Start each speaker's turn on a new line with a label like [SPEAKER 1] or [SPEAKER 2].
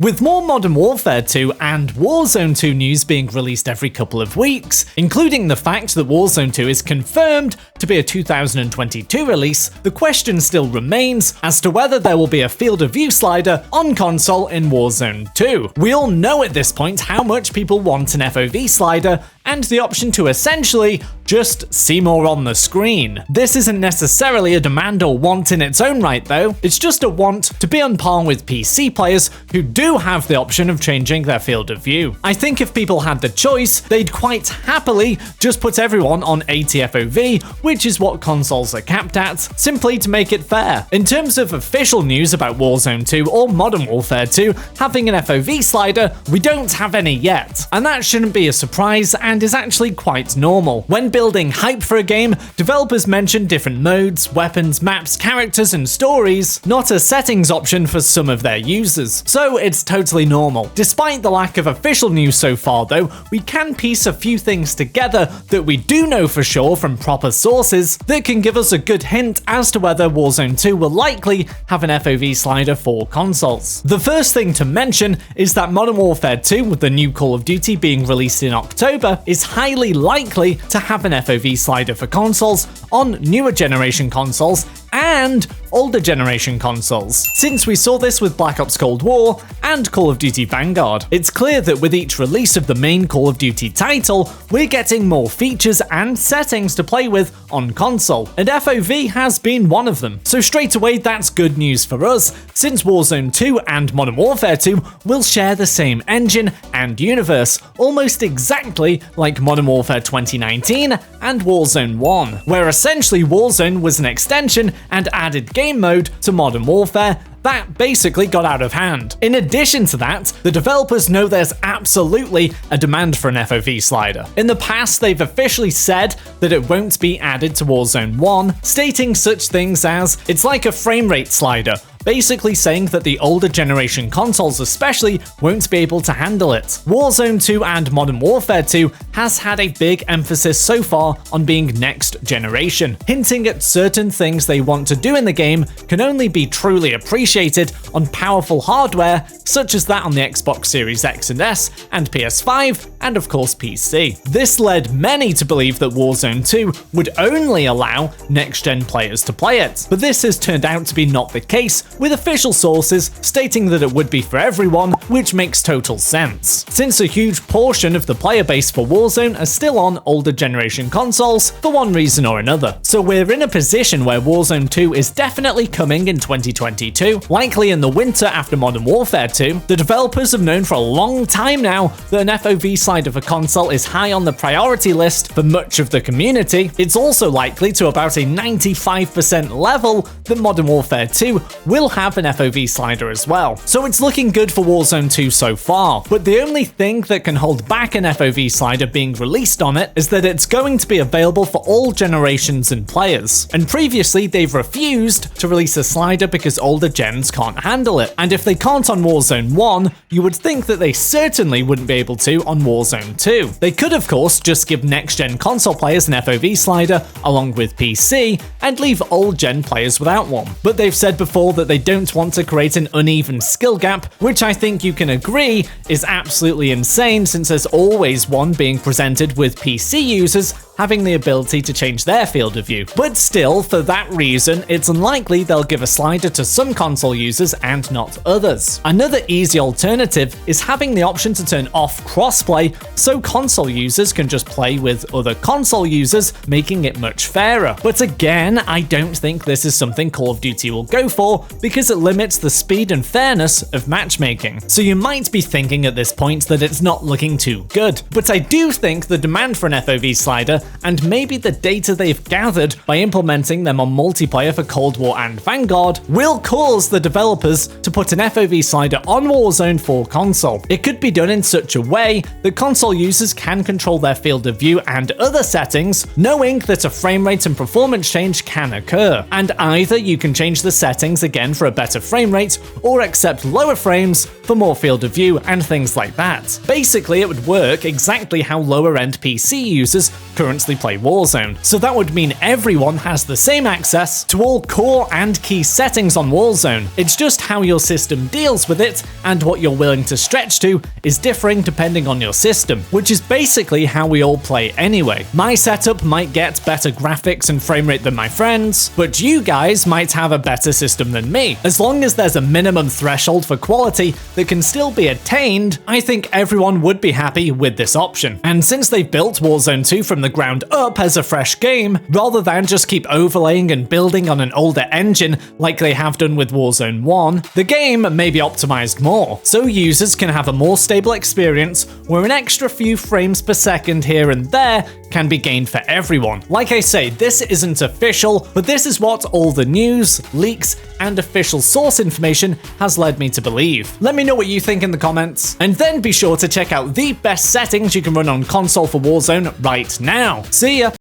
[SPEAKER 1] With more Modern Warfare 2 and Warzone 2 news being released every couple of weeks, including the fact that Warzone 2 is confirmed to be a 2022 release, the question still remains as to whether there will be a field of view slider on console in Warzone 2. We all know at this point how much people want an FOV slider and the option to essentially just see more on the screen. This isn't necessarily a demand or want in its own right though, it's just a want to be on par with PC players who do have the option of changing their field of view. I think if people had the choice, they'd quite happily just put everyone on 80 FOV, which is what consoles are capped at, simply to make it fair. In terms of official news about Warzone 2 or Modern Warfare 2 having an FOV slider, we don't have any yet, and that shouldn't be a surprise and is actually quite normal. When building hype for a game, developers mention different modes, weapons, maps, characters, and stories, not a settings option for some of their users. So it's totally normal. Despite the lack of official news so far though, we can piece a few things together that we do know for sure from proper sources that can give us a good hint as to whether Warzone 2 will likely have an FOV slider for consoles. The first thing to mention is that Modern Warfare 2, with the new Call of Duty being released in October, is highly likely to have an FOV slider for consoles on newer generation consoles and older generation consoles, since we saw this with Black Ops Cold War and Call of Duty Vanguard. It's clear that with each release of the main Call of Duty title, we're getting more features and settings to play with on console, and FOV has been one of them. So straight away that's good news for us, since Warzone 2 and Modern Warfare 2 will share the same engine and universe, almost exactly like Modern Warfare 2019 and Warzone 1, where essentially Warzone was an extension and added game mode to Modern Warfare that basically got out of hand. In addition to that, the developers know there's absolutely a demand for an FOV slider. In the past, they've officially said that it won't be added to Warzone 1, stating such things as, it's like a frame rate slider, basically saying that the older generation consoles especially won't be able to handle it. Warzone 2 and Modern Warfare 2 has had a big emphasis so far on being next generation, hinting at certain things they want to do in the game can only be truly appreciated on powerful hardware such as that on the Xbox Series X and S and PS5 and of course PC. This led many to believe that Warzone 2 would only allow next-gen players to play it, but this has turned out to be not the case, with official sources stating that it would be for everyone, which makes total sense, since a huge portion of the player base for Warzone are still on older generation consoles for one reason or another. So we're in a position where Warzone 2 is definitely coming in 2022, likely in the winter after Modern Warfare 2. The developers have known for a long time now that an FOV slider for console is high on the priority list for much of the community. It's also likely to about a 95% level that Modern Warfare 2 will have an FOV slider as well. So it's looking good for Warzone 2 so far, but the only thing that can hold back an FOV slider being released on it is that it's going to be available for all generations and players. And previously they've refused to release a slider because older gens can't handle it. And if they can't on Warzone 1, you would think that they certainly wouldn't be able to on Warzone 2. They could of course just give next-gen console players an FOV slider along with PC and leave old-gen players without one. But they've said before that they don't want to create an uneven skill gap, which I think you can agree is absolutely insane, since there's always one being presented with PC users having the ability to change their field of view. But still, for that reason, it's unlikely they'll give a slider to some console users and not others. Another easy alternative is having the option to turn off crossplay so console users can just play with other console users, making it much fairer. But again, I don't think this is something Call of Duty will go for because it limits the speed and fairness of matchmaking. So you might be thinking at this point that it's not looking too good, but I do think the demand for an FOV slider and maybe the data they've gathered by implementing them on multiplayer for Cold War and Vanguard will cause the developers to put an FOV slider on Warzone for console. It could be done in such a way that console users can control their field of view and other settings, knowing that a frame rate and performance change can occur. And either you can change the settings again for a better frame rate, or accept lower frames for more field of view and things like that. Basically, it would work exactly how lower end PC users currently currently play Warzone. So that would mean everyone has the same access to all core and key settings on Warzone. It's just how your system deals with it and what you're willing to stretch to is differing depending on your system, which is basically how we all play anyway. My setup might get better graphics and frame rate than my friends, but you guys might have a better system than me. As long as there's a minimum threshold for quality that can still be attained, I think everyone would be happy with this option. And since they've built Warzone 2 from the ground up as a fresh game, rather than just keep overlaying and building on an older engine like they have done with Warzone 1, the game may be optimized more, so users can have a more stable experience where an extra few frames per second here and there can be gained for everyone. Like I say, this isn't official, but this is what all the news, leaks, and official source information has led me to believe. Let me know what you think in the comments, and then be sure to check out the best settings you can run on console for Warzone right now. See ya!